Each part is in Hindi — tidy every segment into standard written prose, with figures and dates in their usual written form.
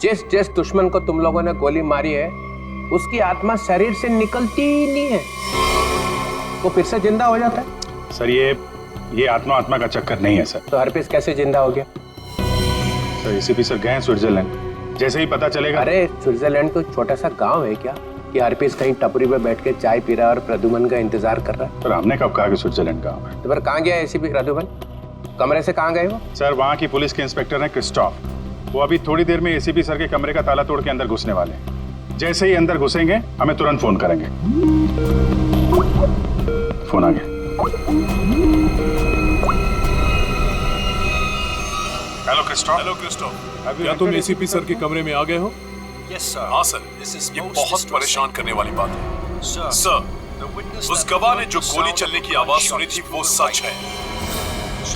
जिस जिस दुश्मन को तुम लोगों ने गोली मारी है उसकी आत्मा शरीर से निकलती ही नहीं है, वो फिर से जिंदा हो जाता है। सर ये आत्मा का चक्कर नहीं है सर। तो हरपीस कैसे जिंदा हो गया? सर एसीपी सर गए हैं स्विट्जरलैंड, जैसे ही पता चलेगा। अरे स्विट्जरलैंड तो छोटा सा गांव है क्या कि हरपीस कहीं टपरी पे बैठ के चाय पी रहा है और प्रद्युमन का इंतजार कर रहा है? सर हमने कब कहा कि स्विट्जरलैंड गाँव है? तो फिर कहाँ गया एसीपी प्रद्युमन? कमरे से कहाँ गए वो? सर वहाँ की पुलिस के इंस्पेक्टर हैं क्रिस्टोफ, वो अभी थोड़ी देर में एसीपी सर के कमरे का ताला तोड़ के अंदर घुसने वाले हैं। जैसे ही अंदर घुसेंगे हमें तुरंत फोन करेंगे। फोन आ गया। हेलो क्रिस्टोफ, क्या तुम एसीपी सर के कमरे में आ गए हो? Yes, sir. हाँ सर, ये बहुत परेशान करने वाली बात है। Sir, सर, उस गवाह ने जो गोली चलने की आवाज सुनी थी वो सच है।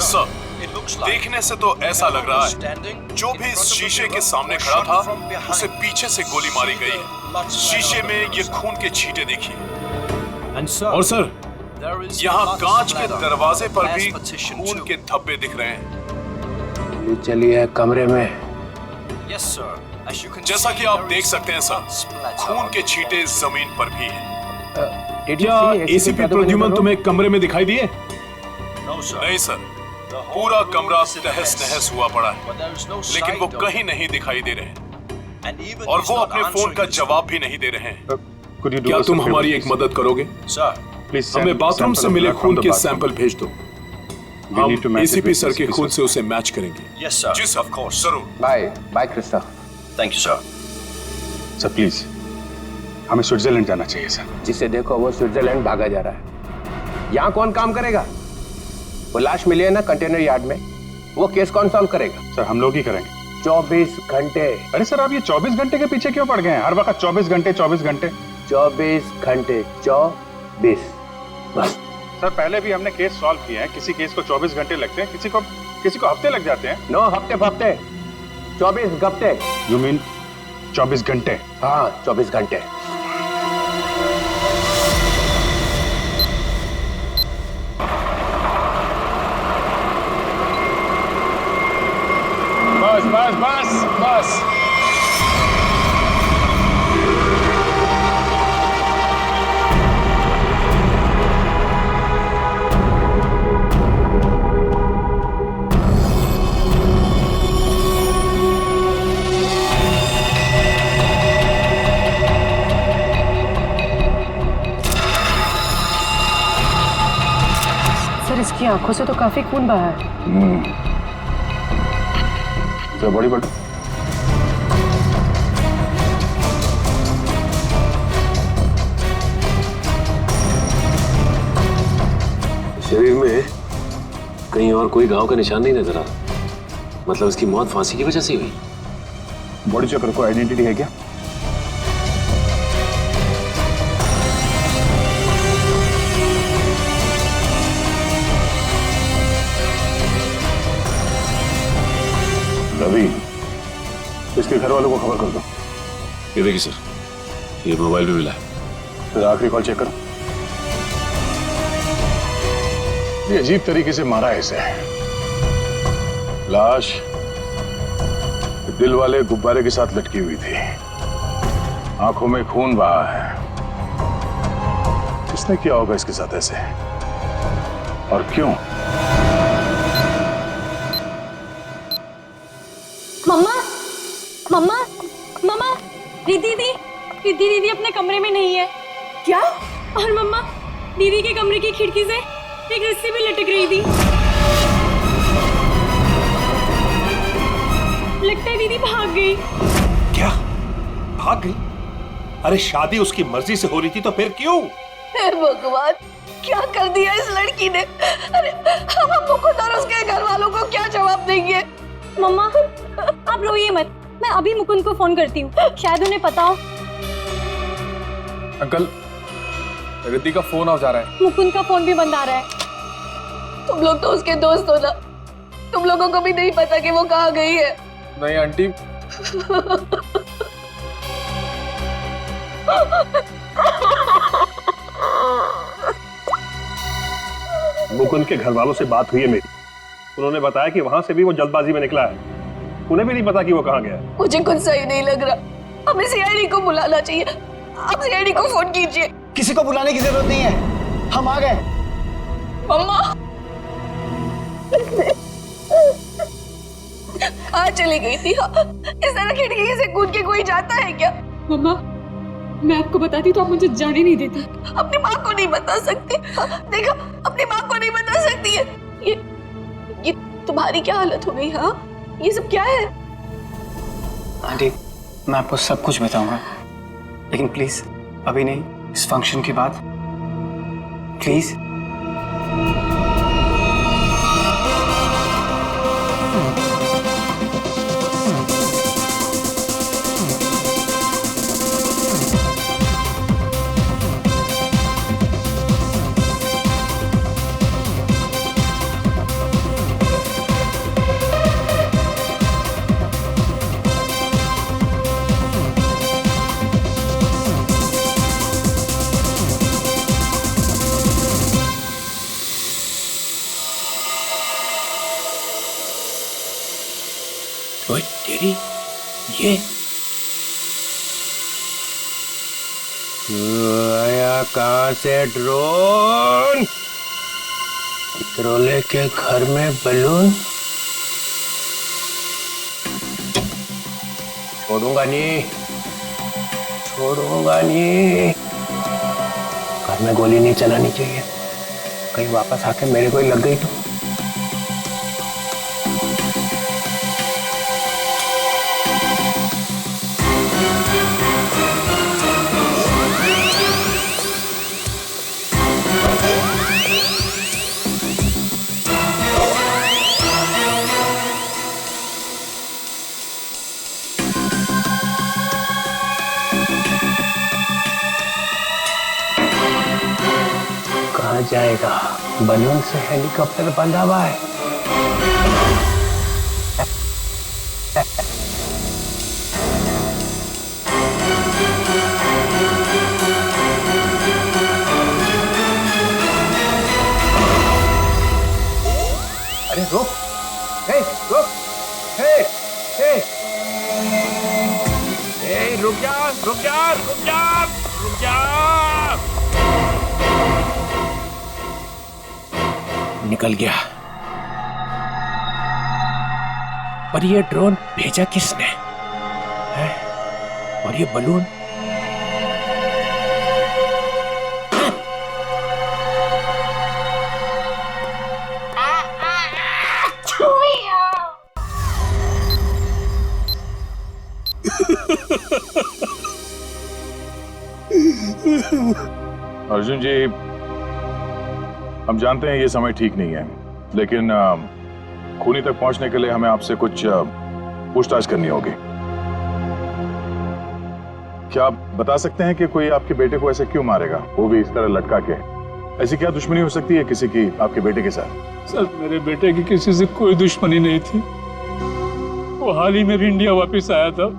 सर, देखने से तो ऐसा लग रहा है जो भी इस शीशे के सामने खड़ा था उसे पीछे से गोली मारी गई है। शीशे में ये खून के छींटे देखिए। और सर, यहाँ कांच के दरवाजे पर भी खून के धब्बे दिख रहे हैं। चलिए कमरे में। yes, sir. As you can जैसा see, कि आप there देख is सकते हैं सर, splatter. खून के छींटे जमीन पर भी हैं। क्या एसीपी प्रद्युमन तुम्हें कमरे में दिखाई दिए? No, sir. नहीं सर, The whole पूरा building कमरा is in a तहस mess. नहस हुआ पड़ा है, But there is no लेकिन वो sign of कहीं it. नहीं दिखाई दे रहे, And even और he's वो not अपने फोन answering का his जवाब भी नहीं दे रहे हैं। Could you do क्या us a तुम favor, हमारी एक please? मदद करोगे? Sir, Please हमें send बाथरूम sample से of मिले blood from खून the के bathroom. सैंपल भेज दो। We need to हम match it ACP with sir के ACP खून sir. से उसे मैच करेंगे। yes, sir. जी सर, Of course. जरूर। Bye bye Krista. Thank you, sir. Sir please, हमें स्विट्जरलैंड जाना चाहिए सर। जिसे देखो वो स्विट्जरलैंड भागा जा रहा है। यहाँ कौन काम करेगा? वो लाश मिली है ना कंटेनर यार्ड में, वो केस कौन सॉल्व करेगा? सर हम लोग ही करेंगे। 24 घंटे। अरे सर आप ये 24 घंटे के पीछे क्यों पड़ गए हैं? हर वक्त 24 घंटे 24 घंटे। 24 घंटे 24 बस। सर पहले भी हमने केस सॉल्व किए हैं, किसी केस को 24 घंटे लगते हैं, किसी को हफ्ते लग जाते हैं। 9 हफ्ते फफ्ते, 24 घंटे। यू मीन 24 घंटे? हाँ 24 घंटे। बस बस बस बस। सर इसकी आंखों से तो काफी खून बहा है। तो बड़ी बड़ी शरीर में कहीं और कोई घाव का निशान नहीं नजर आ रहा। मतलब इसकी मौत फांसी की वजह से हुई। बॉडी चेकर को आइडेंटिटी है क्या? रवि, इसके घर वालों को खबर कर दो। ये देखिए सर, ये मोबाइल भी मिला है। फिर आखिरी कॉल चेक करो। ये अजीब तरीके से मारा है इसे। लाश दिल वाले गुब्बारे के साथ लटकी हुई थी, आंखों में खून बहा है। किसने किया होगा इसके साथ ऐसे, और क्यों? मम्मा मम्मा मम्मा, रिद्धि दीदी अपने कमरे में नहीं है। क्या? और मम्मा, दीदी के कमरे की खिड़की से एक रस्सी भी लटक रही थी। लगता है दीदी भाग गई। क्या? भाग गई? अरे शादी उसकी मर्जी से हो रही थी तो फिर क्यों? हे भगवान, क्या कर दिया इस लड़की ने? अरे हम मुकुंद और उसके घर वालों को क्या जवाब देंगे? मम्मा आप रोइए मत, मैं अभी मुकुंद को फोन करती हूँ, शायद उन्हें पता हो। अंकल, रिद्धि का फोन आ जा रहा है। मुकुंद का फोन भी बंद आ रहा है। तुम लोग तो उसके दोस्त हो ना, तुम लोगों को भी नहीं पता कि वो कहाँ गई है? नहीं आंटी। मुकुंद के घर वालों से बात हुई है मेरी। उन्होंने बताया कि वहां से भी वो जल्दबाजी में निकला है। उन्हें भी नहीं पता कि वो कहाँ गया है। मुझे कुछ सही नहीं लग रहा। हमें सीआईडी को बुलाना चाहिए। आप सीआईडी को फोन कीजिए। किसी को बुलाने की जरूरत नहीं है, हम आ गए। मम्मा कहाँ चली गई थी? इस तरह खिड़की से कूद के कोई जाता है क्या? मम्मा, मैं आपको बताती तो आप मुझे जाने नहीं देती। अपनी माँ को नहीं बता सकती? देखा, अपनी माँ को नहीं बता सकती है। ये तुम्हारी क्या हालत हो गई? हाँ, ये सब क्या है? आंटी, मैं आपको सब कुछ बताऊंगा, लेकिन प्लीज अभी नहीं, इस फंक्शन के बाद प्लीज। ओए तेरी ये आया कहाँ से ड्रोन? ड्रोले के घर में बलून? छोड़ूंगा नहीं, छोड़ूंगा नहीं। घर में गोली नहीं चलानी चाहिए, कहीं वापस आके मेरे को ही लग गई तो। कहाँ जाएगा? बलून से हेलीकॉप्टर बंधा हुआ है। अरे रुक, रुक, रुक जा, रुक जा, रुक जा, रुक जा। निकल गया। पर ये ड्रोन भेजा किसने है? और ये बलून? अर्जुन जी, हम जानते हैं ये समय ठीक नहीं है, लेकिन खूनी तक पहुंचने के लिए हमें आपसे कुछ पूछताछ करनी होगी। क्या आप बता सकते हैं कि कोई आपके बेटे को ऐसे क्यों मारेगा, वो भी इस तरह लटका के? ऐसी क्या दुश्मनी हो सकती है किसी की आपके बेटे के साथ? सर, मेरे बेटे की किसी से कोई दुश्मनी नहीं थी। वो हाल ही में भी इंडिया वापस आया था,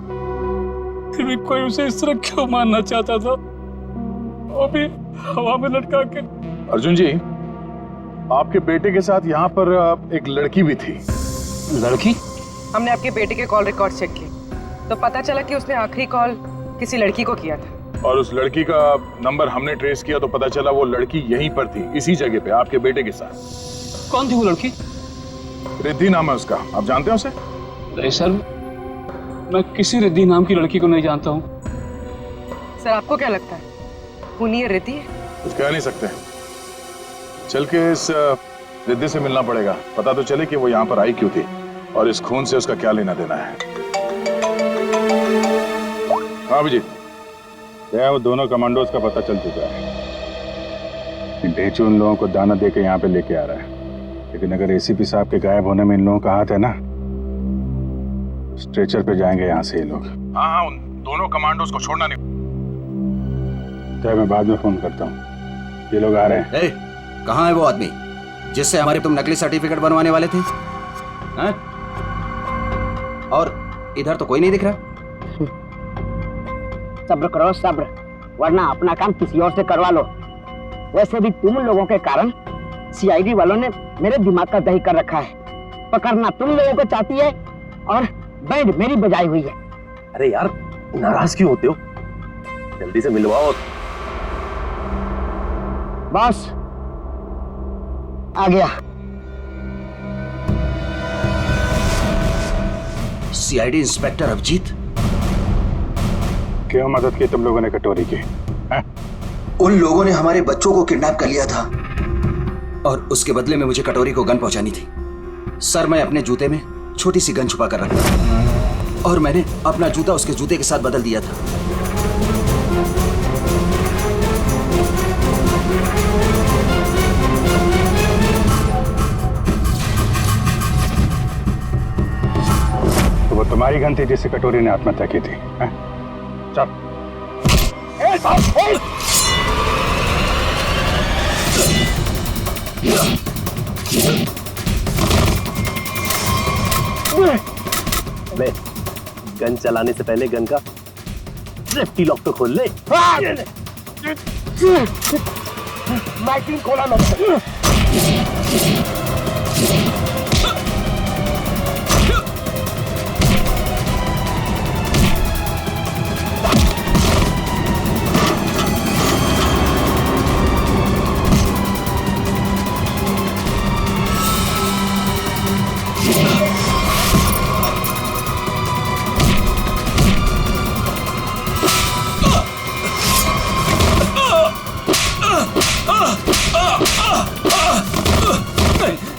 फिर भी कोई उसे इस तरह क्यों मारना चाहता था, वो भी हवा में लटका के। अर्जुन जी, आपके बेटे के साथ यहाँ पर एक लड़की भी थी। लड़की? हमने आपके बेटे के कॉल रिकॉर्ड चेक किए तो पता चला कि उसने आखिरी कॉल किसी लड़की को किया था। और उस लड़की का नंबर हमने ट्रेस किया तो पता चला वो लड़की यहीं पर थी, इसी जगह पे आपके बेटे के साथ। कौन थी वो लड़की? रिद्धि नाम है उसका, आप जानते हैं उसे? नहीं सर, मैं किसी रिद्धि नाम की लड़की को नहीं जानता हूँ। सर, आपको क्या लगता है खूनी ये रिद्धि है? कुछ कह नहीं सकते, चल के इस रिद्धि से मिलना पड़ेगा, पता तो चले कि वो यहाँ पर आई क्यों थी और इस खून से उसका क्या लेना देना है। हाँ अभिजीत, वो दोनों कमांडोज का पता चल चुका है। ढेचू उन लोगों को दाना दे के यहाँ पे लेके आ रहा है, लेकिन अगर एसीपी साहब के गायब होने में इन लोगों का हाथ है ना, स्ट्रेचर पे जाएंगे यहाँ से ये लोग। हाँ, उन दोनों कमांडोज को छोड़ना नहीं। तो मैं बाद में फोन करता हूँ, ये लोग आ रहे हैं। कहाँ है वो आदमी जिससे हमारे तुम नकली सर्टिफिकेट बनवाने वाले थे? और इधर तो कोई नहीं दिख रहा। सब्र करो सब्र, वरना अपना काम किसी और से करवा लो। वैसे भी तुम लोगों के कारण सीआईडी वालों ने मेरे दिमाग का दही कर रखा है। पकड़ना तुम लोगों को चाहती है और बेड मेरी बजाई हुई है। अरे यार नाराज क्यों होते हो? जल्दी से मिलवाओ। बॉस आ गया। सीआईडी इंस्पेक्टर अभिजीत, क्यों मदद की तुम लोगों ने कटोरी की? उन लोगों ने हमारे बच्चों को किडनैप कर लिया था और उसके बदले में मुझे कटोरी को गन पहुंचानी थी। सर, मैं अपने जूते में छोटी सी गन छुपा कर रखता था और मैंने अपना जूता उसके जूते के साथ बदल दिया था। तो वो तुम्हारी गन थी जिससे कटोरी ने आत्महत्या की थी? चल। अबे, गन चलाने से पहले गन का सेफ्टी लॉक तो खोल ले। मैगजीन खोला मैंने।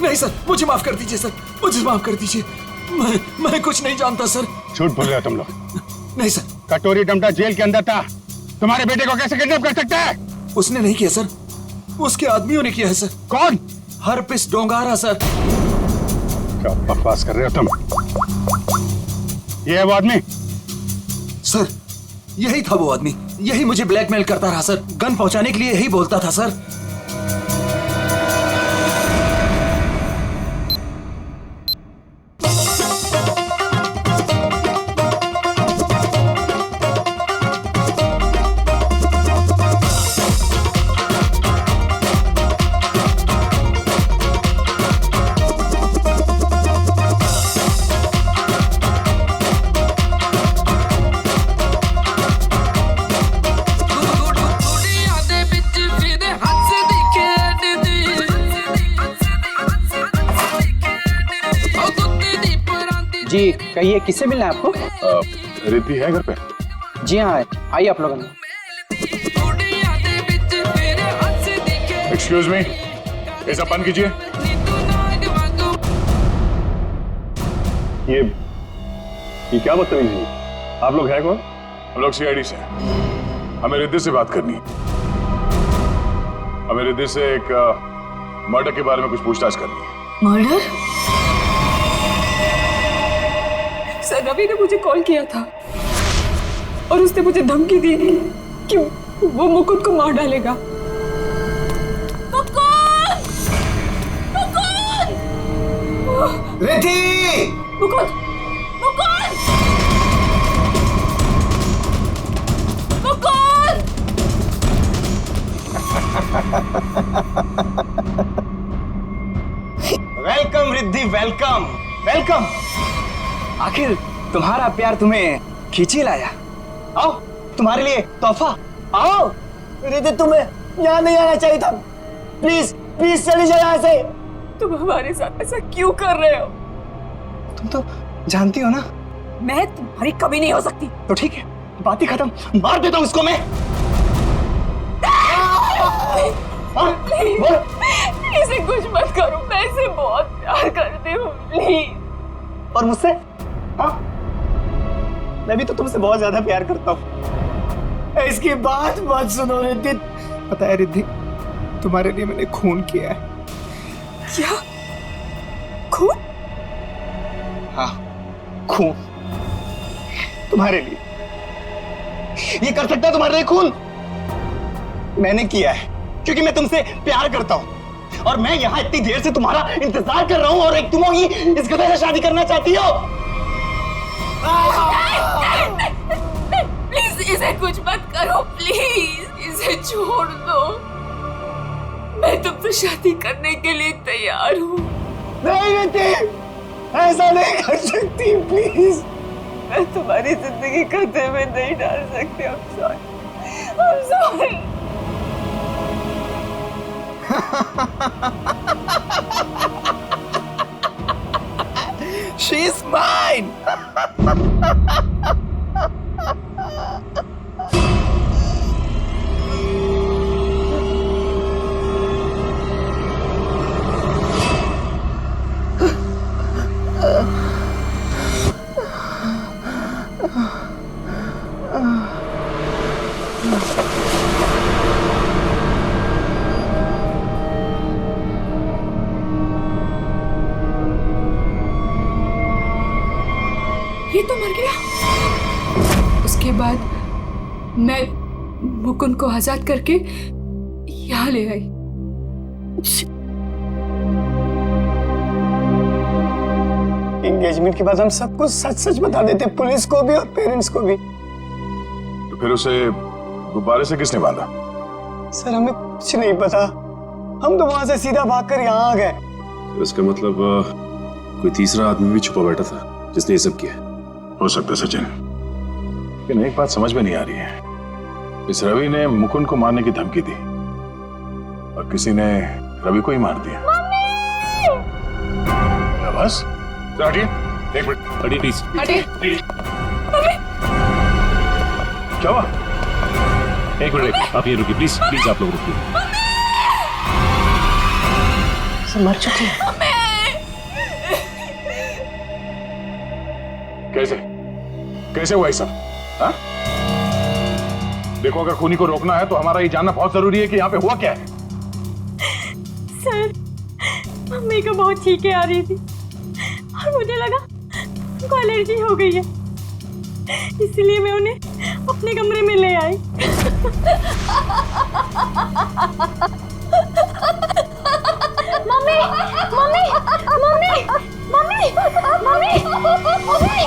नहीं सर, मुझे माफ कर दीजिए सर, मुझे माफ कर दीजिए। मैं कुछ नहीं जानता सर। झूठ बोल रहे हो तुम लोग। नहीं सर। कटोरी डमटा जेल के अंदर था, तुम्हारे बेटे को कैसे किडनैप कर सकता है? उसने नहीं किया सर, उसके आदमियों ने किया है सर। कौन? Herpes डोंगारा sir. क्या बकवास कर रहे हो तुम? ये है वो आदमी? सर, यही था वो आदमी, यही मुझे ब्लैकमेल करता रहा सर। गन पहुंचाने के लिए यही बोलता था सर। जी कहिए, किससे मिलना है आपको? रिद्धि है घर पे? जी हाँ, आइए आप लोगों ने। एक्सक्यूज मी, ये सब बंद कीजिए। ये क्या बदतमीजी है? आप लोग हैं कौन? हम लोग सीआईडी से हैं। हमें रिद्धि से बात करनी है। हमें रिद्धि से एक मर्डर के बारे में कुछ पूछताछ करनी है। मर्डर? सर, रवि ने मुझे कॉल किया था और उसने मुझे धमकी दी कि वो मुकुंद को मार डालेगा। Mukund! Mukund! Riddhi! Mukund! Mukund! Mukund! Welcome Riddhi, welcome welcome. आखिर तुम्हारा प्यार तुम्हें खींची लाया। आओ, तुम्हारे लिए तोहफा। आओ। रिद्धि, तुम्हें यहाँ नहीं आना चाहिए था। प्लीज प्लीज चली जाओ यहाँ से। तुम हमारे साथ ऐसा क्यों कर रहे हो? तुम तो जानती हो ना मैं तुम्हारी कभी नहीं हो सकती। तो ठीक है, बात ही खत्म। मार देता हूँ इसको मैं। इसे कुछ मत करो, मैं इसे बहुत प्यार करती हूँ, प्लीज। और मुझसे? हाँ, मैं भी तो तुमसे बहुत ज्यादा प्यार करता हूँ। इसकी बात मत सुनो रिद्धि। पता है रिद्धि, तुम्हारे लिए मैंने खून किया है। क्या? खून? हाँ, खून तुम्हारे लिए। ये कर सकता है तुम्हारे लिए खून? मैंने किया है क्योंकि मैं तुमसे प्यार करता हूं और मैं यहाँ इतनी देर से तुम्हारा इंतजार कर रहा हूं और एक तुम होगी इस गधे से शादी करना चाहती हो। प्लीज इसे कुछ मत करो, प्लीज इसे छोड़ दो। मैं तुमसे शादी करने के लिए तैयार हूँ। नहीं रिद्धि, ऐसा नहीं कर सकती, प्लीज। मैं तुम्हारी जिंदगी खतरे में नहीं डाल सकती। I'm sorry। She's mine। ये तो मर गया। उसके बाद मैं मुकुंद को आजाद करके यहाँ ले आई। एंगेजमेंट के बाद हम सब कुछ सच सच बता देते, पुलिस को भी और पेरेंट्स को भी। तो फिर उसे गुब्बारे से किसने बांधा? सर हमें कुछ नहीं पता, हम तो वहां से सीधा भागकर यहाँ आ गए। तो इसका मतलब कोई तीसरा आदमी भी छुपा बैठा था जिसने ये सब किया। हो सकता है सचिन, लेकिन एक बात समझ में नहीं आ रही है। इस रवि ने मुकुंद को मारने की धमकी दी और किसी ने रवि को ही मार दिया। क्या बस? हटिए, एक मिनट हटिए प्लीज। हटिए। क्या हुआ? एक मिनट आप ये रुकिए प्लीज, प्लीज आप लोग रुकिए। मर चुकी है। कैसे कैसे हुआ ये सब? हाँ? देखो, अगर खूनी को रोकना है तो हमारा ये जानना बहुत जरूरी है कि यहाँ पे हुआ क्या है। सर, मम्मी को बहुत छींकें आ रही थी और मुझे लगा उनको एलर्जी हो गई है, इसलिए मैं उन्हें अपने कमरे में ले आई। मम्मी, मम्मी, मम्मी, मम्मी, मम्मी, मम्मी, मम्मी।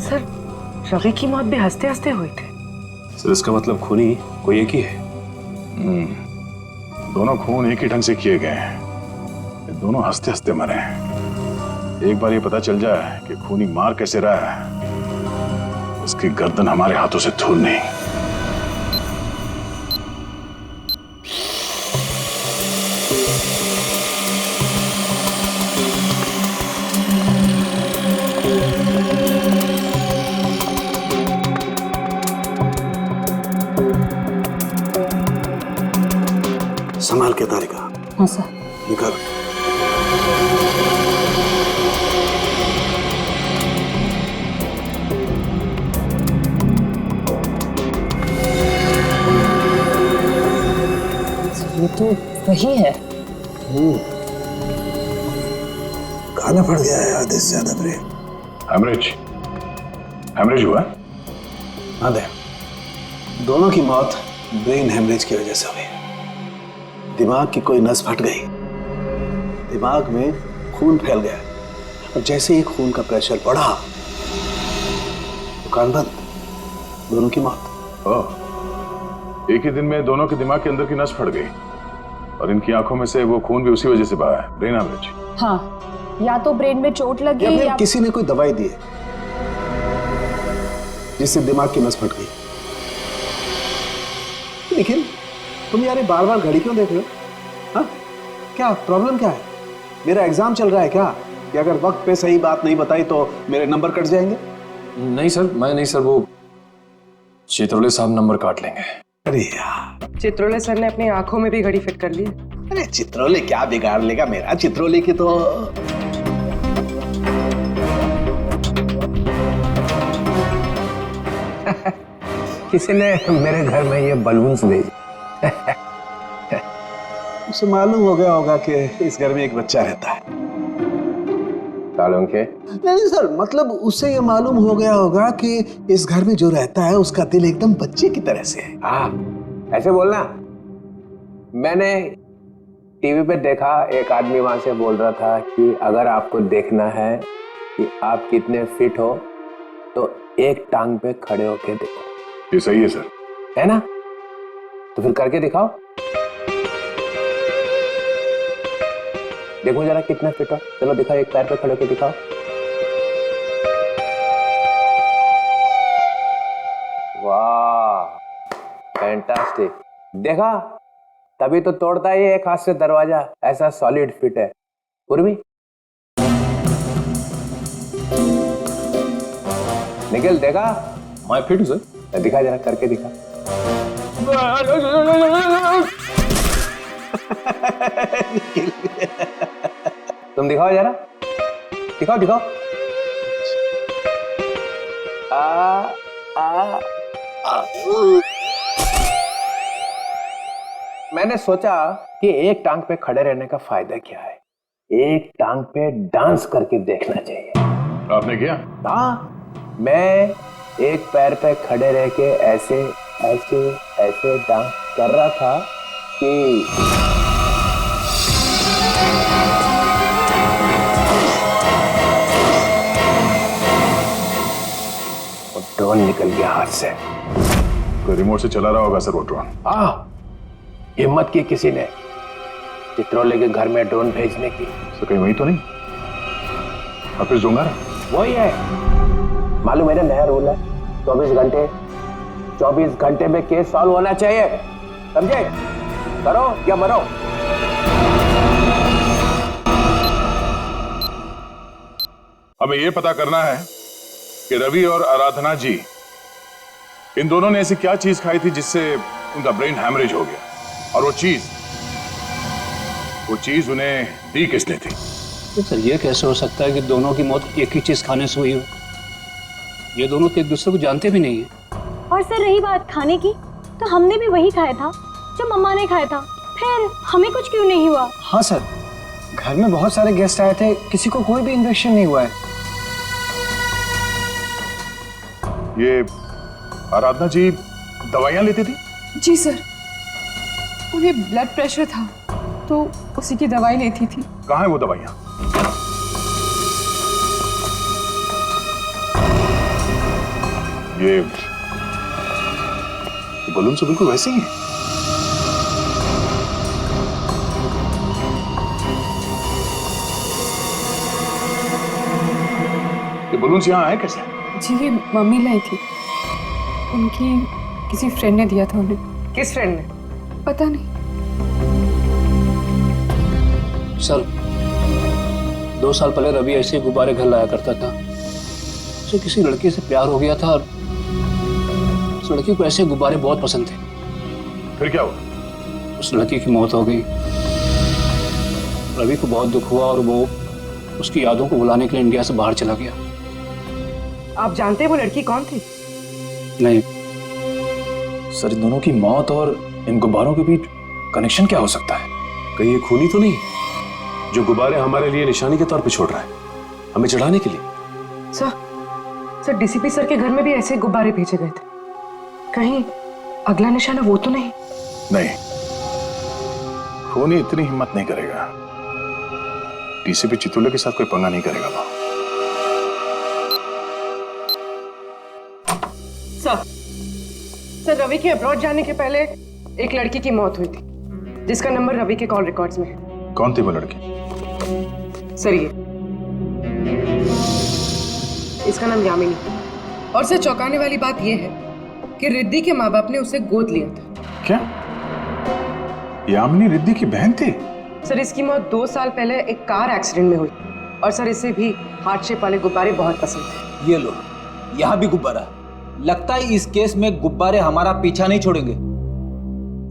सर, रवि की मौत भी हंसते हंसते हुई थी। सर इसका मतलब खूनी कोई एक ही है। दोनों खून एक ही ढंग से किए गए हैं, दोनों हंसते हंसते मरे हैं। एक बार ये पता चल जाए कि खूनी मार कैसे रहा है, उसकी गर्दन हमारे हाथों से धूल नहीं। संभाल के तारिका। हाँ सर। निकाल। ये तो वही है। खाना पड़ गया है आधे से ज्यादा ब्रेन। हेमरेज, हेमरेज हुआ? हाँ दे, दोनों की मौत ब्रेन हेमरेज की वजह से हुई। दिमाग की कोई नस फट गई, दिमाग में खून फैल गया और जैसे ही खून का प्रेशर बढ़ा, दुकान बंद, दोनों की मौत। ओह, एक ही दिन में दोनों के दिमाग के अंदर की नस फट गई और इनकी आंखों में से वो खून भी उसी वजह से बहा है, ब्रेन हेमरेज। हाँ, या तो ब्रेन में चोट लगी या किसी ने कोई दवाई दी है जिससे दिमाग की नस फट गई। निखिल, तुम यार बार बार घड़ी क्यों देख रहे हो? हाँ, क्या प्रॉब्लम क्या है? मेरा एग्जाम चल रहा है क्या कि अगर वक्त पे सही बात नहीं बताई तो मेरे नंबर कट जाएंगे? नहीं सर, मैं नहीं सर, वो चित्रोले साहब नंबर काट लेंगे। अरे यार, चित्रोले सर ने अपनी आंखों में भी घड़ी फिट कर ली। अरे चित्रोले क्या बिगाड़ लेगा मेरा? चित्रोले की तो किसी ने मेरे घर में ये बलून्स भेजे। उसे मालूम हो गया होगा कि इस घर में एक बच्चा रहता है। सालों के? नहीं सर, मतलब उसे ये मालूम हो गया होगा कि इस घर में जो रहता है उसका दिल एकदम बच्चे की तरह से है। हाँ, ऐसे बोलना। मैंने टीवी पे देखा, एक आदमी वहां से बोल रहा था कि अगर आपको देखना है कि आप कितने फिट हो तो एक टांग पे खड़े होके देखो। ये सही है सर, है ना? तो फिर करके दिखाओ। देखो जरा कितना फिट हो। चलो दिखाओ, एक पैर पे खड़े होकर दिखाओ। वाह, फैंटास्टिक। देखा, तभी तो तोड़ता ही एक हाथ से दरवाजा, ऐसा सॉलिड फिट है। पूर्वी निखिल, देखा मैं फिट हूं सर। दिखा जरा, करके दिखा। तुम दिखाओ जरा, दिखाओ दिखाओ। मैंने सोचा कि एक टांग पे खड़े रहने का फायदा क्या है, एक टांग पे डांस करके देखना चाहिए। आपने किया? हाँ, मैं एक पैर पे खड़े रह के ऐसे ऐसे ऐसे डांस कर रहा था कि वो ड्रोन निकल गया हाथ से। कोई रिमोट से चला रहा होगा सर वो ड्रोन। हाँ, हिम्मत की किसी ने चित्रोले के घर में ड्रोन भेजने की। तो कहीं वही तो नहीं? हाफिज डोंगर वही है। मालूम मेरा नया रूल है, 24 घंटे में केस सॉल्व होना चाहिए, समझे? करो या मरो। हमें यह पता करना है कि रवि और आराधना जी, इन दोनों ने ऐसी क्या चीज खाई थी जिससे उनका ब्रेन हैमरेज हो गया, और वो चीज उन्हें दी किसने थी? तो सर ये कैसे हो सकता है कि दोनों की मौत एक ही चीज खाने से हुई हो? ये दोनों तो एक दूसरे को जानते भी नहीं है। और सर रही बात खाने की, तो हमने भी वही खाया था जो मम्मा ने खाया था, फिर हमें कुछ क्यों नहीं हुआ? हाँ सर, घर में बहुत सारे गेस्ट आए थे, किसी को कोई भी इन्फेक्शन नहीं हुआ है। ये आराधना जी दवाइयां लेती थी? जी सर, उन्हें ब्लड प्रेशर था तो उसी की दवाई लेती थी। कहाँ है वो दवाइयां? ये बलून से बिल्कुल वैसे ही है। ये बलून्स यहाँ आए कैसे? जी ये मम्मी लाई थी, उनकी किसी फ्रेंड ने दिया था उन्हें। किस फ्रेंड ने? पता नहीं सर। 2 साल पहले रवि ऐसे गुब्बारे घर लाया करता था। उसे किसी लड़की से प्यार हो गया था और उस लड़की को ऐसे गुब्बारे बहुत पसंद थे। फिर क्या हुआ? उस लड़की की मौत हो गई। रवि को बहुत दुख हुआ और वो उसकी यादों को बुलाने के लिए इंडिया से बाहर चला गया। आप जानते हैं वो लड़की कौन थी? नहीं सर, इन दोनों की मौत और इन गुब्बारों के बीच कनेक्शन क्या हो सकता है? कहीं ये खूनी तो नहीं जो गुब्बारे हमारे लिए निशानी के तौर पे छोड़ रहा है, हमें चढ़ाने के लिए? सर डीसीपी सर के घर में भी ऐसे गुब्बारे भेजे गए थे, कहीं अगला निशाना वो तो नहीं? नहीं, खूनी इतनी हिम्मत नहीं करेगा। डीसीपी चितुले के साथ कोई पंगा नहीं करेगा वो। सर रवि के अब्रॉड जाने के पहले एक लड़की की मौत हुई थी जिसका नंबर रवि के कॉल रिकॉर्ड्स में है। कौन थी वो लड़की? सर ये इसका नाम यामिनी। और सर चौंकाने वाली बात यह है कि रिद्धि के माँ बाप ने उसे गोद लिया था। क्या यामिनी रिद्धि की बहन थी? सर इसकी मौत 2 साल पहले एक कार एक्सीडेंट में हुई और सर इसे भी हार्ट शेप वाले गुब्बारे बहुत पसंद थे। ये लो, यहाँ भी गुब्बारा। लगता है इस केस में गुब्बारे हमारा पीछा नहीं छोड़ेंगे।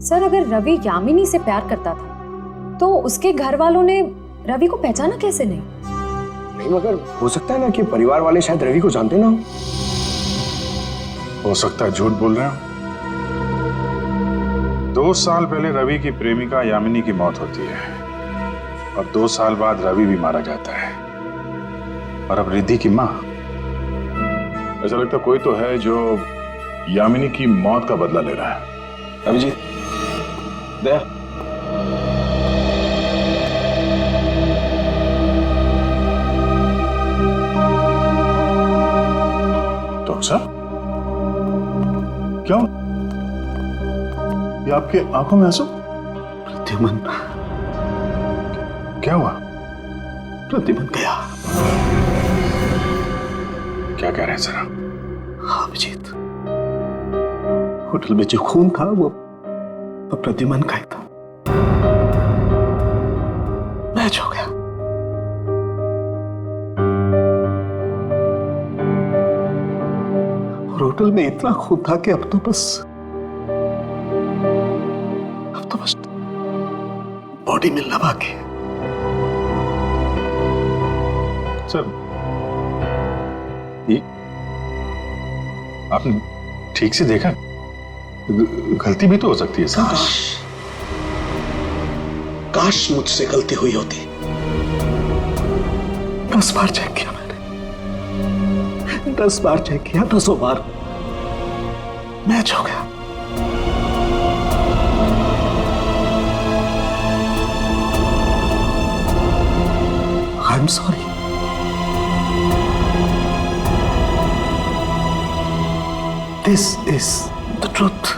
सर अगर रवि यामिनी से प्यार करता था तो उसके घर वालों ने रवि को पहचाना कैसे नहीं? नहीं मगर हो सकता है ना कि परिवार वाले शायद रवि को जानते ना हो सकता है झूठ बोल रहे हो। 2 साल पहले रवि की प्रेमिका यामिनी की मौत होती है और 2 साल बाद रवि भी मारा जाता है, और अब रिद्धि की मां। ऐसा लगता कोई तो है जो यामिनी की मौत का बदला ले रहा है। अभिजीत, दया, डॉक्टर साहब क्या? ये आपके आंखों में आंसू? प्रद्युमन, क्या हुआ? प्रतिमन गया। क्या कह रहे हैं सर? हाँ अभिजीत, होटल में जो खून था वो प्रतिमन का ही था। मैच हो गया। और होटल में इतना खून था कि अब तो बस बॉडी मिलना बाकी है। सर ये आपने ठीक से देखा? गलती भी तो हो सकती है सर। काश मुझसे गलती हुई होती। 10 बार चेक किया मैंने, 10 बार चेक किया, 10 बार मैच हो गया। I'm sorry. This is the truth.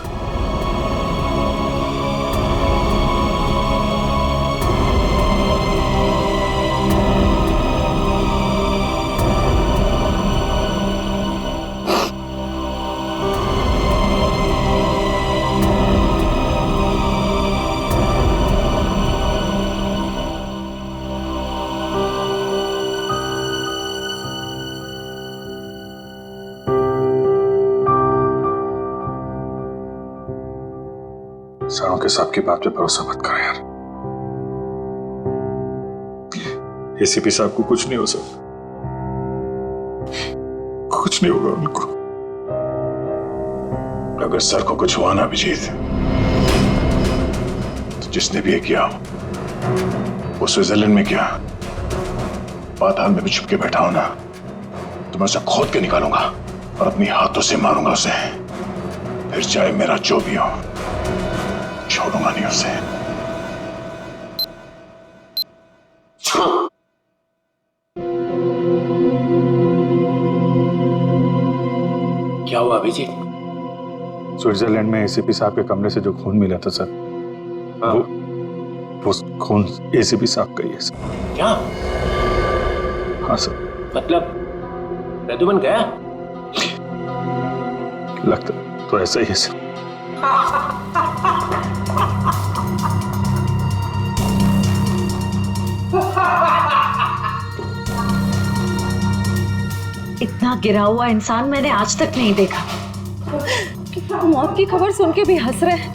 सरों के साहब की बात पे भरोसा मत करो यार। एसीपी साहब को कुछ नहीं हो सकता, कुछ नहीं होगा उनको। अगर सर को कुछ हुआ ना अभिजीत, तो जिसने भी ये किया वो स्विट्जरलैंड में किया, पाताल में भी छुप के बैठा हो ना, तो मैं उसे खोद के निकालूंगा और अपने हाथों से मारूंगा उसे। फिर चाहे मेरा जो भी हो, छोड़ूंगा नहीं उसे। क्या हुआ अभिजीत? स्विट्जरलैंड में एसीपी साहब के कमरे से जो खून मिला था सर, वो खून एसीपी साहब का ही है सर। क्या? हाँ सर। मतलब प्रद्युमन गया? लगता तो ऐसा ही है सर। इतना गिरा हुआ इंसान मैंने आज तक नहीं देखा। मौत की खबर सुन के भी हंस रहे हैं।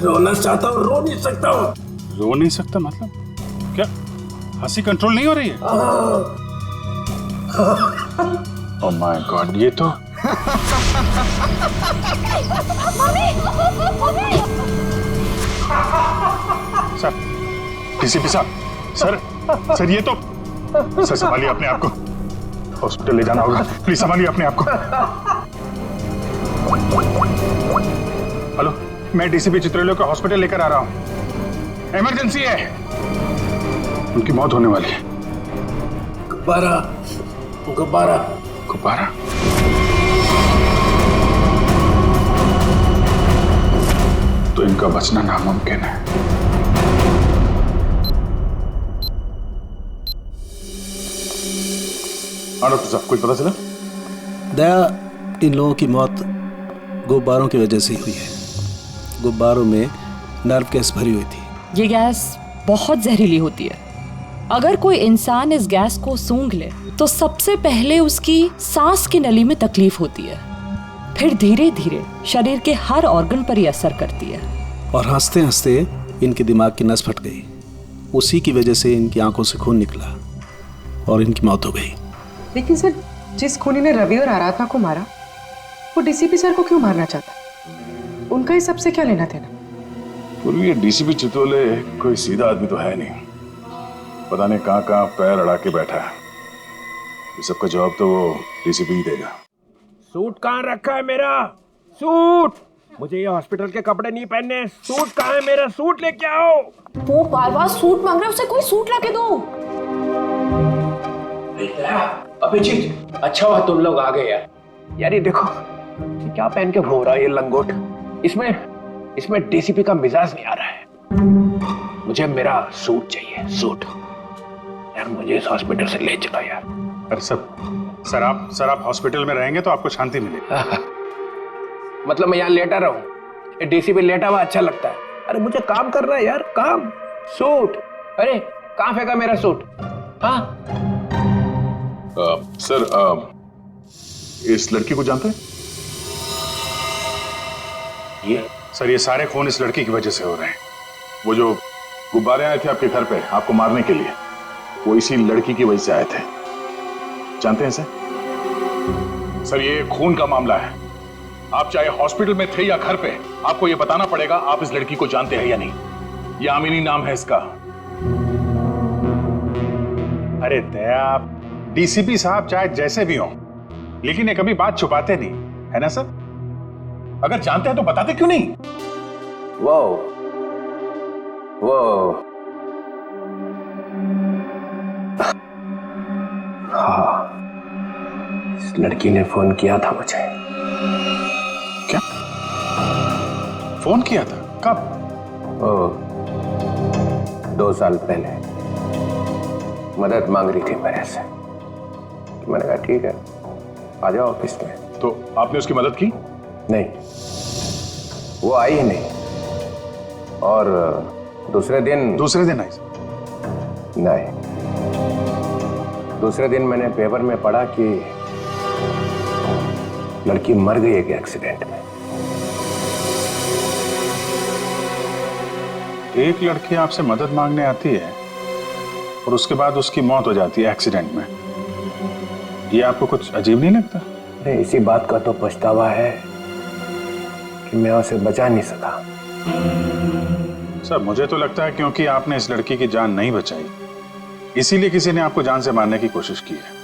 रोना चाहता हूँ, रो नहीं सकता हूँ। रो नहीं सकता मतलब क्या? हंसी कंट्रोल नहीं हो रही है? ओह माय गॉड, ये तो सर, डीसीपी साहब, सर ये तो, सर संभालिए अपने आप को, हॉस्पिटल ले जाना होगा, प्लीज संभालिए अपने आप को। हेलो, मैं डीसीपी चित्रलोक को हॉस्पिटल लेकर आ रहा हूँ, इमरजेंसी है, उनकी मौत होने वाली है। गुब्बारा, गुब्बारा, गुब्बारा? तो इनका बचना नामुमकिन है। डॉक्टर साहब, कुछ पता चला? दया, इन लोगों की मौत गुब्बारों की वजह से हुई है। गुब्बारों में नर्व गैस भरी हुई थी। ये गैस बहुत जहरीली होती है। अगर कोई इंसान इस गैस को सूंघ ले तो सबसे पहले उसकी सांस की नली में तकलीफ होती है, फिर धीरे धीरे शरीर के हर ऑर्गन पर ये असर करती है। और हंसते हंसते इनके दिमाग की नस फट गई। उसी की वजह से इनकी आंखों से खून निकला और इनकी मौत हो गई। लेकिन सर, जिस खूनी ने रवि और आराधना को मारा, वो डीसीपी सर को क्यों मारना चाहता? उनका इस सबसे क्या लेना देना? ये डीसीपी चितोले कोई सीधा आदमी तो है नहीं, पता नहीं कहाँ कहाँ पैर अड़ा के बैठा है। ये सबका जवाब तो वो डीसीपी ही देगा। सूट कहाँ रखा है मेरा? सूट! मुझे ये हॉस्पिटल के कपड़े नहीं पहनने। सूट कहाँ है मेरा? सूट लेके आओ। वो बार बार सूट मांग रहा है, उसे कोई सूट लाके दो। अभिजीत, अच्छा हुआ तुम लोग आ गए यार। यार ये देखो, क्या पहन के घूम रहा है ये लंगोट। इसमें इसमें डीसीपी का मिजाज नहीं आ रहा है। मुझे मेरा सूट चाहिए, सूट। यार मुझे इस हॉस्पिटल से ले चलो यार। अरे सर आप हॉस्पिटल में रहेंगे तो आपको शांति मिलेगी। मतलब मैं यहाँ लेटा रहूं? डीसीपी लेटा हुआ अच्छा लगता है? अरे मुझे काम करना है यार, काम। सूट, अरे कहाँ फेंका मेरा सूट? हाँ सर, इस लड़की को जानते हैं? ये सारे खून इस लड़की की वजह से हो रहे हैं। वो जो गुब्बारे आए थे आपके घर पे आपको मारने के लिए, वो इसी लड़की की वजह से आए थे। जानते हैं सर, ये खून का मामला है। आप चाहे हॉस्पिटल में थे या घर पे, आपको ये बताना पड़ेगा आप इस लड़की को जानते हैं या नहीं। यामिनी नाम है इसका। अरे दया, डीसीपी साहब चाहे जैसे भी हों, लेकिन ये कभी बात छुपाते नहीं, है ना सर? अगर जानते हैं तो बताते क्यों नहीं? वो हाँ, इस लड़की ने फोन किया था मुझे। क्या फोन किया था? कब? 2 साल पहले मदद मांग रही थी मेरे से। मैंने कहा ठीक है, आ जाओ ऑफिस में। तो आपने उसकी मदद की? नहीं, वो आई ही नहीं। और दूसरे दिन आई? नहीं, दूसरे दिन मैंने पेपर में पढ़ा कि लड़की मर गई एक एक्सीडेंट में। एक लड़की आपसे मदद मांगने आती है और उसके बाद उसकी मौत हो जाती है एक्सीडेंट में। ये आपको कुछ अजीब नहीं लगता? नहीं, इसी बात का तो पछतावा है कि मैं उसे बचा नहीं सका। सर मुझे तो लगता है क्योंकि आपने इस लड़की की जान नहीं बचाई, इसीलिए किसी ने आपको जान से मारने की कोशिश की है।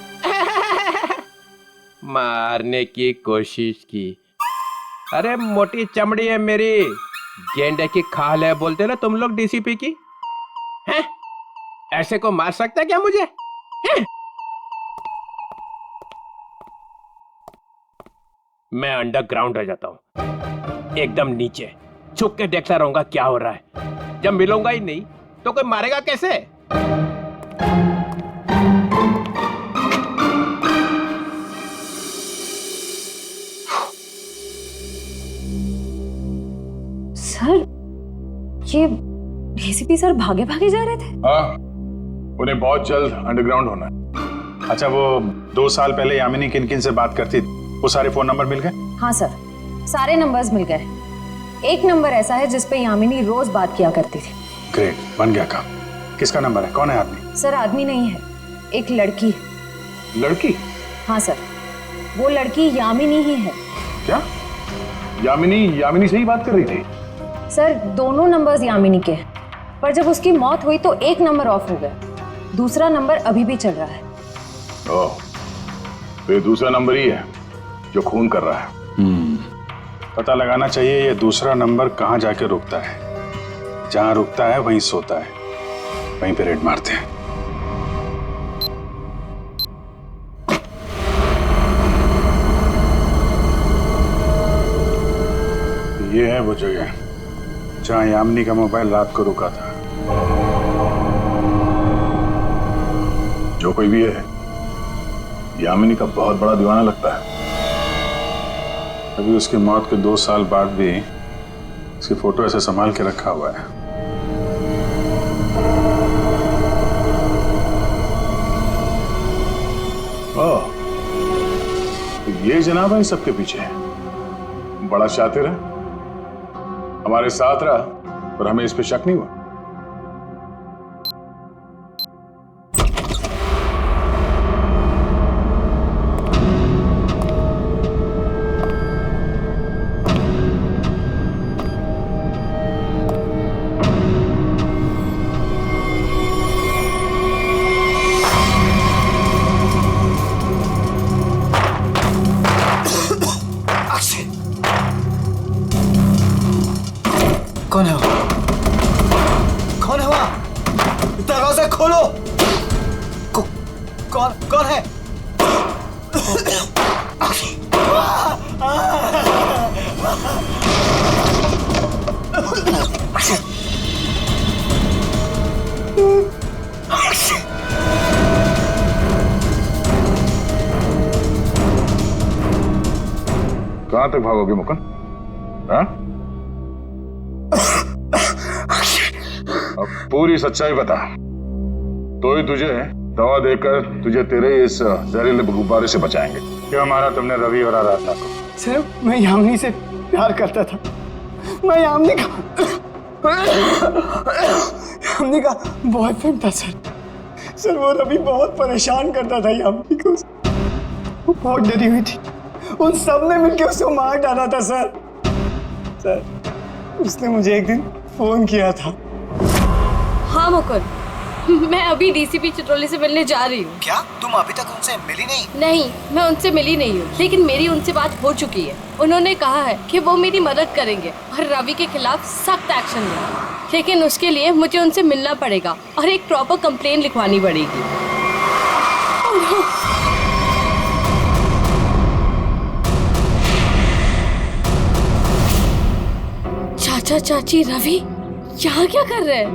मारने की कोशिश की? अरे मोटी चमड़ी है मेरी, गेंडे की खाल है बोलते ना तुम लोग डीसीपी की। हैं? ऐसे को मार सकता है क्या मुझे? हैं? मैं अंडरग्राउंड रह जाता हूं, एकदम नीचे छुप के देखता रहूंगा क्या हो रहा है। जब मिलूंगा ही नहीं तो कोई मारेगा कैसे? सर, ये डीसीपी सर भागे भागे जा रहे थे? हाँ, उन्हें बहुत जल्द अंडरग्राउंड होना है। अच्छा, वो 2 साल पहले यामिनी किन किन से बात करती थी, वो सारे फोन नंबर मिल गए? हाँ सर, सारे नंबर्स मिल गए। एक नंबर ऐसा है जिस पे यामिनी रोज बात किया करती थी। ग्रेट, बन गया काम। किसका नंबर है? कौन है आदमी? सर आदमी नहीं है, एक लड़की। लड़की? हाँ सर, वो लड़की यामिनी ही है। क्या? यामिनी से ही बात कर रही थी? सर दोनों नंबर्स यामिनी के हैं, पर जब उसकी मौत हुई तो एक नंबर ऑफ हो गया, दूसरा नंबर अभी भी चल रहा है। ओह, तो ये दूसरा नंबर ही है जो खून कर रहा है। पता लगाना चाहिए ये दूसरा नंबर कहाँ जाके रुकता है। जहाँ रुकता है वहीं सोता है, वहीं पे रेड मारते हैं। ये है वो जगह जहाँ यामिनी का मोबाइल रात को रुका था। जो कोई भी है, यामिनी का बहुत बड़ा दीवाना लगता है। अभी उसकी मौत के 2 साल बाद भी उसकी फोटो ऐसे संभाल के रखा हुआ है। ओह, तो ये जनाब है सबके पीछे, बड़ा शातिर है, हमारे साथ रहा और हमें इस पे शक नहीं हुआ। कौन है वो? कौन है वहां? दरवाजा खोलो। कौन है? कहां तक भागोगे मुकुंद? हाँ? अब पूरी सच्चाई बता, तो ही तुझे दवा देकर तुझे तेरे इस जहरीले गुब्बारे से बचाएंगे। क्यों मारा तुमने रवि और आराधना को? सर मैं यामिनी से प्यार करता था। मैं यामिनी का बॉयफ्रेंड था सर। सर वो रवि बहुत परेशान करता था यामिनी को। वो बहुत डरी हुई थी। उन सब ने मिलकर उसे मार डाला था सर। सर उसने मुझे एक दिन फोन किया था। हाँ मुकुंद, मैं अभी डीसीपी चित्रोली से मिलने जा रही हूँ। क्या तुम अभी तक उनसे मिली नहीं? नहीं, मैं उनसे मिली नहीं हूँ, लेकिन मेरी उनसे बात हो चुकी है। उन्होंने कहा है कि वो मेरी मदद करेंगे और रवि के खिलाफ सख्त एक्शन लेंगे, लेकिन उसके लिए मुझे उनसे मिलना पड़ेगा और एक प्रॉपर कंप्लेन लिखवानी पड़ेगी। चाचा चाची रवि यहाँ क्या कर रहे हैं?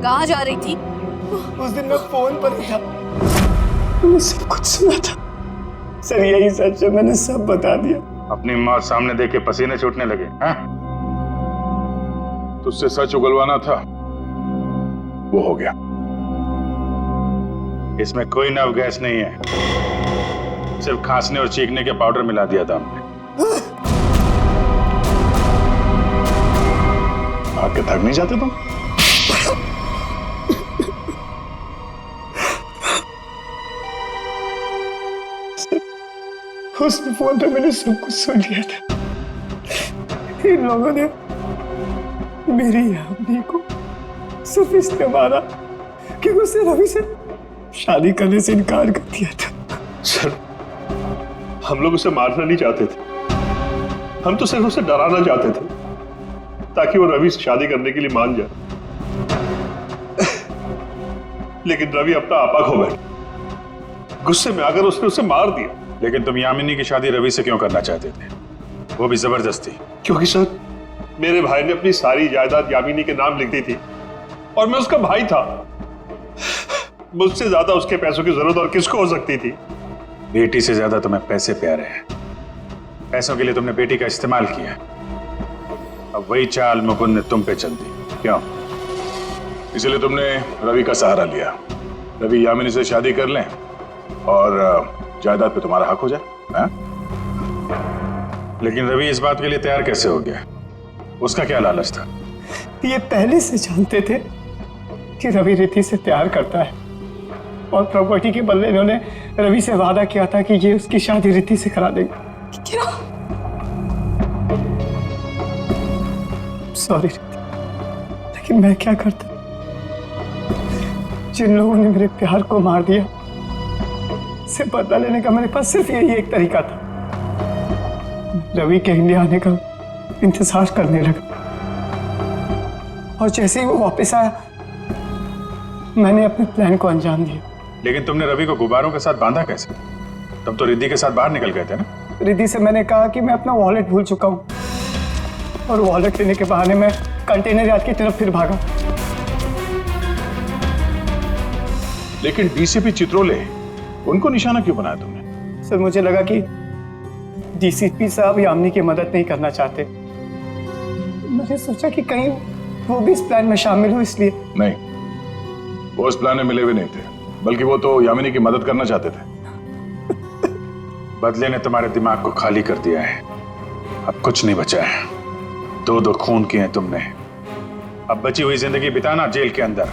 कहाँ जा रही थी? उस दिन मैं फोन पर ही था, मैंने सब कुछ सुना था। सर यही सच है, मैंने सब बता दिया। अपनी मौत सामने देख के पसीने छूटने लगे हैं? तुझसे सच उगलवाना था, वो हो गया। इसमें कोई नव गैस नहीं है, सिर्फ खांसने और चीखने के पाउडर मिला दिया था हमने। भाग के थक नहीं जाते तुम? उस फोन पे मैंने सब कुछ सुन लिया था। इन लोगों ने मेरी यामिनी को सिर्फ इसलिए मारा कि उसने रवि से शादी करने से इनकार कर दिया था। सर हम लोग उसे मारना नहीं चाहते थे, हम तो सिर्फ उसे डराना चाहते थे ताकि वो रवि से शादी करने के लिए मान जाए। लेकिन रवि अपना आपा खो बैठा, गुस्से में आकर उसने उसे मार दिया। लेकिन तुम यामिनी की शादी रवि से क्यों करना चाहते थे, वो भी जबरदस्ती? क्योंकि सर मेरे भाई ने अपनी सारी जायदाद यामिनी के नाम लिख दी थी और मैं उसका भाई था। मुझसे ज्यादा उसके पैसों की जरूरत और किसको हो सकती थी? बेटी से ज्यादा तुम्हें पैसे प्यारे हैं। पैसों के लिए तुमने बेटी का इस्तेमाल किया। अब वही चाल मुकुंद ने तुम पे चल दी। क्यों? इसलिए तुमने रवि का सहारा लिया। रवि यामिनी से शादी कर लें और जायदाद पे तुम्हारा हक हो जाए। हाँ? लेकिन रवि इस बात के लिए तैयार कैसे हो गया? उसका क्या लालच था? ये पहले से जानते थे कि रवि रिद्धि से प्यार करता है और प्रॉपर्टी के बदले इन्होंने रवि से वादा किया था कि ये उसकी शादी रिद्धि से करा देंगे। क्या? सॉरी लेकिन मैं क्या करता? जिन लोगों ने मेरे प्यार को मार दिया, से बदला लेने का मेरे पास सिर्फ यही एक तरीका था। रवि के इंडिया आने का इंतजार करने लगा और जैसे ही वो वापस आया मैंने अपने प्लान को अंजाम दिया। लेकिन तुमने रवि को गुब्बारों के साथ बांधा कैसे? तुम तो रिद्धि के साथ बाहर निकल गए थे ना? रिद्धि से मैंने कहा कि मैं अपना वॉलेट भूल चुका हूँ और वॉलेट लेने के बहाने मैं कंटेनर यार्ड की तरफ फिर भागा। लेकिन डीसीपी चित्रोले, उनको निशाना क्यों बनाया तुमने? सर मुझे लगा कि डीसीपी साहब यामिनी की मदद नहीं करना चाहते। मैंने सोचा कि कहीं वो भी इस प्लान में शामिल हो, इसलिए। नहीं, वो इस प्लान में मिले हुए नहीं थे, बल्कि वो तो यामिनी की मदद करना चाहते थे। बदले ने तुम्हारे दिमाग को खाली कर दिया है। अब कुछ नहीं बचा है। दो खून किए हैं तुमने। अब बची हुई जिंदगी बिताना जेल के अंदर।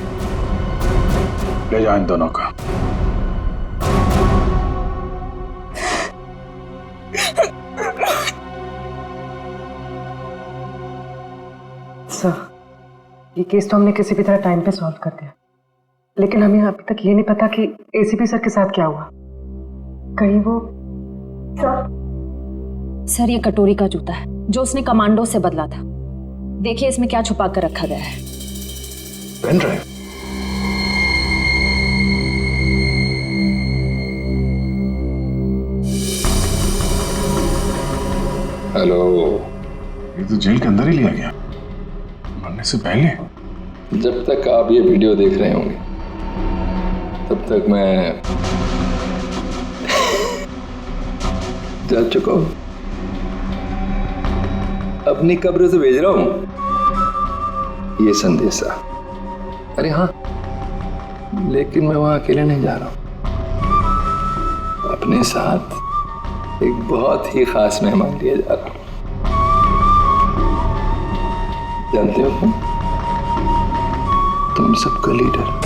ले जाओ इन दोनों का। सर ये केस तो हमने किसी भी तरह टाइम पे सॉल्व कर दिया, लेकिन हमें अभी तक ये नहीं पता कि एसीपी सर के साथ क्या हुआ। कहीं वो सर ये कटोरी का जूता है जो उसने कमांडो से बदला था। देखिए इसमें क्या छुपा कर रखा गया है। Pen drive? हेलो। ये तो जेल के अंदर ही लिया गया, मरने से पहले। जब तक आप ये वीडियो देख रहे होंगे तब तक मैं जा चुका हूं। अपनी कब्र से भेज रहा हूं ये संदेशा। अरे हाँ, लेकिन मैं वहां अकेले नहीं जा रहा हूं, अपने साथ एक बहुत ही खास मेहमान लिए जा रहा हूं। जानते हो तुम सबका लीडर